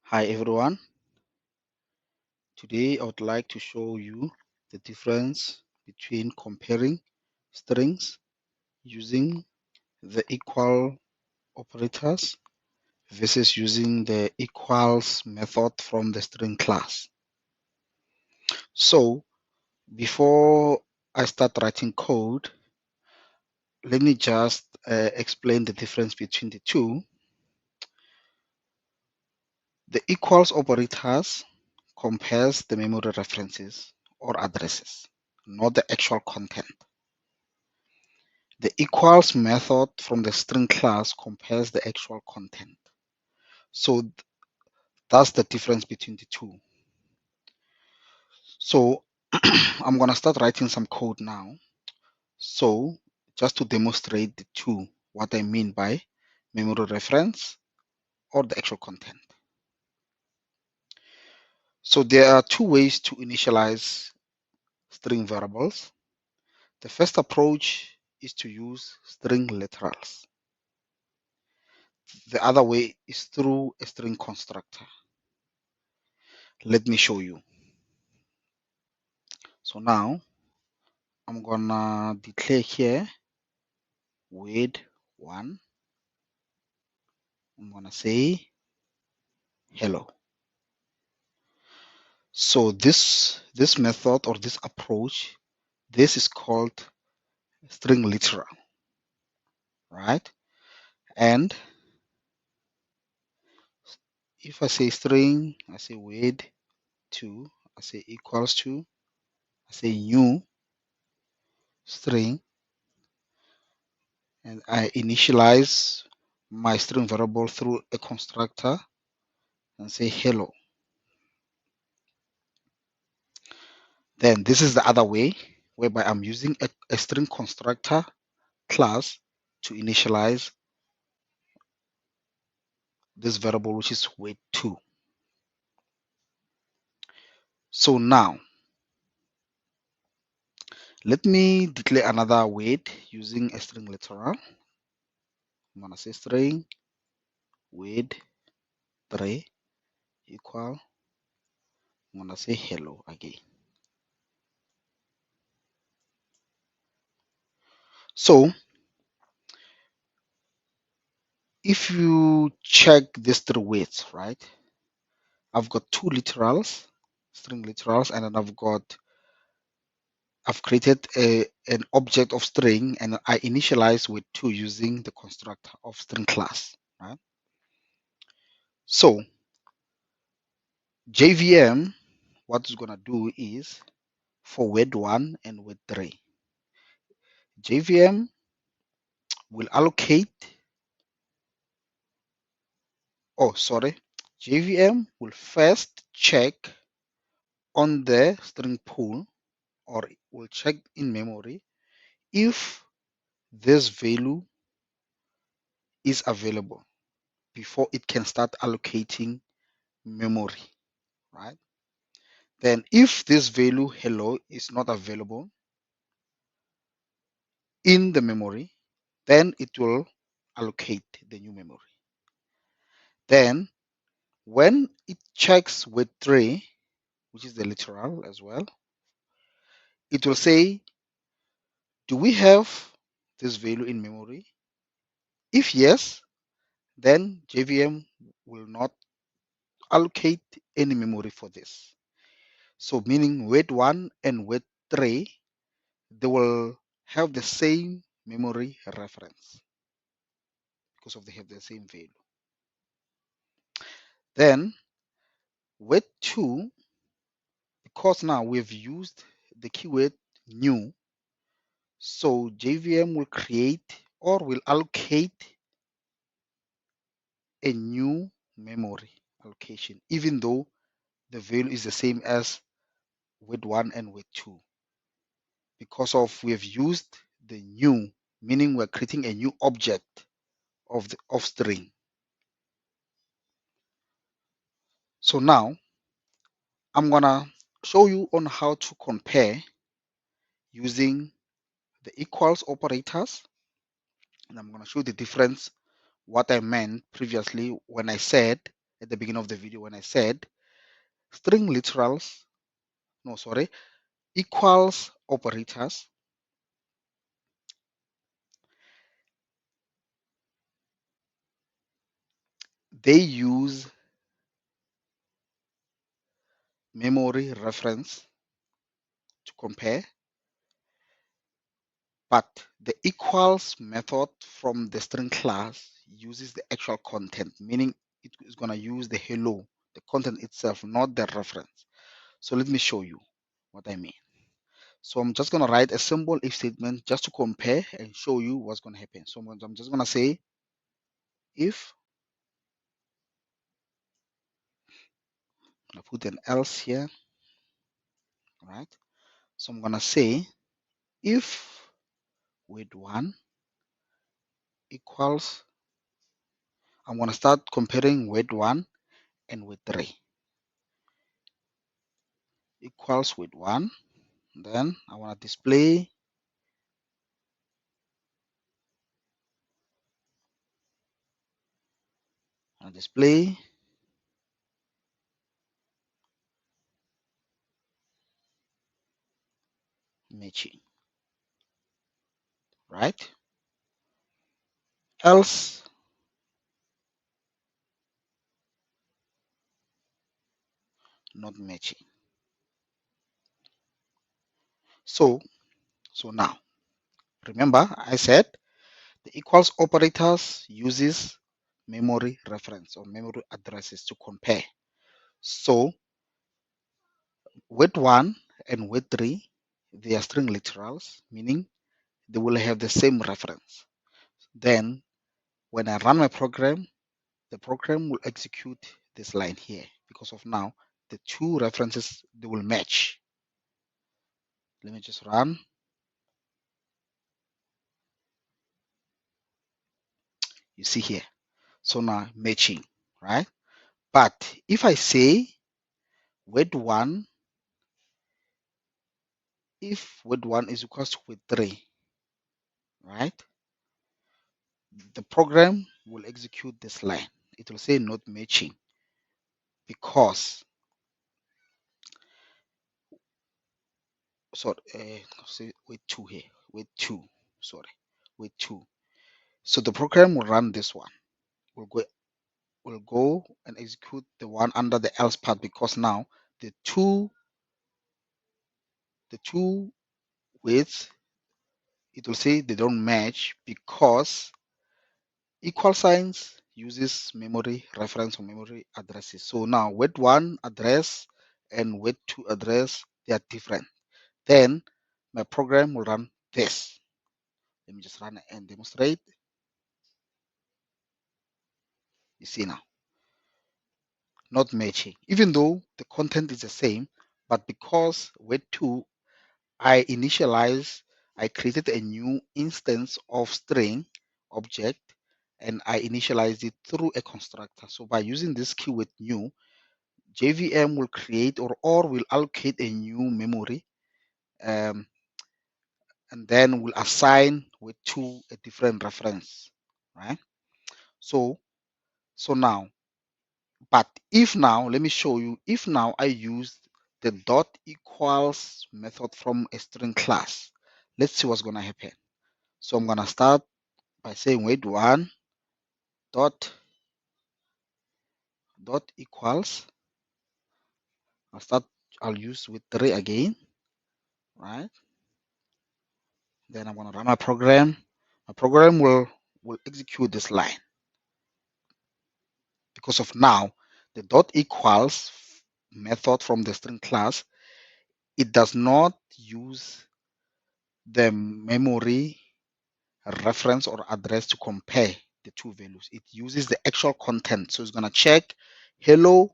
Hi everyone, today I would like to show you the difference between comparing strings using the equal operators versus using the equals method from the string class. So before I start writing code, let me just explain the difference between the two. The equals operators compares the memory references or addresses, not the actual content. The equals method from the string class compares the actual content. So that's the difference between the two. So I'm going to start writing some code now. So just to demonstrate the two, what I mean by memory reference or the actual content. So there are two ways to initialize string variables. The first approach is to use string literals. The other way is through a string constructor. Let me show you. So now I'm gonna declare here word1. I'm gonna say hello. So this method or this approach, this is called string literal, right? And if I say string, I say word2, I say equals to, I say new string, and I initialize my string variable through a constructor and say hello. Then this is the other way, whereby I'm using a string constructor class to initialize this variable, which is word2. So now let me declare another word using a string literal. I'm gonna say string word3 equal, I'm gonna say hello again. So if you check these three words, right, I've got two literals, string literals, and then I've created an object of string, and I initialize word2 using the constructor of string class, right? So JVM, what it's gonna do is for word1 and word3, JVM will allocate, JVM will first check on the string pool, or will check in memory if this value is available before it can start allocating memory, right? Then if this value hello is not available in the memory, then it will allocate the new memory. Then when it checks word3, which is the literal as well, it will say, do we have this value in memory? If yes, then JVM will not allocate any memory for this. So meaning word1 and word3, they will have the same memory reference because of they have the same value. Then word2, because now we've used the keyword new, so JVM will create or will allocate a new memory allocation, even though the value is the same as word1 and word2. Because of we've used the new, meaning we're creating a new object of the of string. So now I'm gonna show you on how to compare using the equals operators, and I'm gonna show the difference what I meant previously when I said at the beginning of the video when I said string literals, no, sorry, equals operators they use memory reference to compare, but the equals method from the string class uses the actual content, meaning it is going to use the hello, the content itself, not the reference. So let me show you what I mean. So I'm just going to write a simple if statement just to compare and show you what's going to happen. So I'm just going to say if, I put an else here, right? So I'm going to say if with 1 equals, I'm going to start comparing with 1 and with 3 equals with 1. Then I want to display matching, right? Else not matching. So now remember I said the equals operators uses memory reference or memory addresses to compare. So with 1 and with 3 they are string literals, meaning they will have the same reference. Then when I run my program, the program will execute this line here because of now the two references they will match. Let me just run. You see here. So now matching, right? But if I say with 1, if with 1 is equals to with 3, right? The program will execute this line. It will say not matching because so say with 2 here, with 2, sorry, with 2. So the program will run this one. Will go and execute the one under the else part because now the two widths, it will say they don't match because equal signs uses memory reference or memory addresses. So now with 1 address and with 2 address they are different. Then my program will run this. Let me just run and demonstrate. You see now, not matching, even though the content is the same, but because with 2 I created a new instance of string object and I initialized it through a constructor. So by using this keyword new, JVM will create or will allocate a new memory um, and then will assign with 2 a different reference, right? So now, but if now, let me show you, if now I use the dot equals method from a string class, let's see what's going to happen. So I'm going to start by saying wait 1 dot equals. I'll use with 3 again, right? Then I'm going to run my program. My program will execute this line because of now the dot equals method from the string class. It does not use the memory reference or address to compare the two values. It uses the actual content. So it's going to check hello.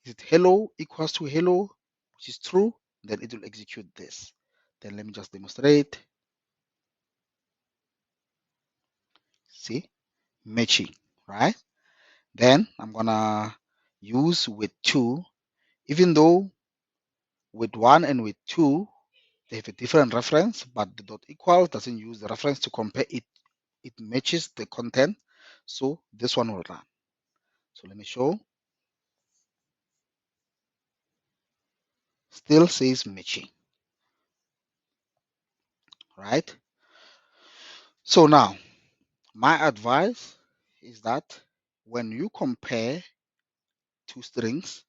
Is it hello equals to hello, which is true? Then it will execute this. Then let me just demonstrate. See, matching, right? Then I'm gonna use with 2, even though with 1 and with 2 they have a different reference, but the dot equals doesn't use the reference to compare it. It matches the content, so this one will run. So let me show. Still says matching, right? So now, my advice is that when you compare two strings,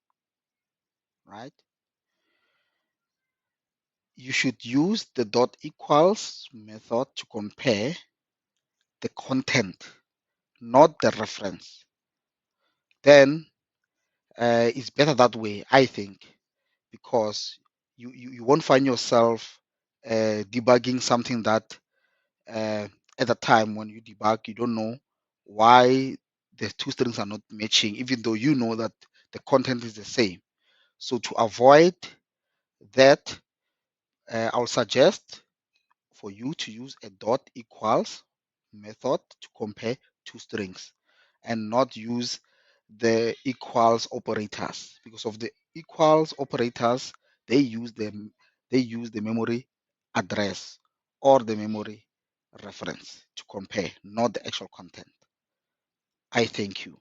right, you should use the dot equals method to compare the content, not the reference. Then it's better that way, I think, because you won't find yourself debugging something that at the time when you debug, you don't know why the two strings are not matching, even though you know that the content is the same. So to avoid that, I'll suggest for you to use a dot equals method to compare two strings and not use the equals operators. Because of the equals operators, they use the memory address or the memory reference to compare, not the actual content. I thank you.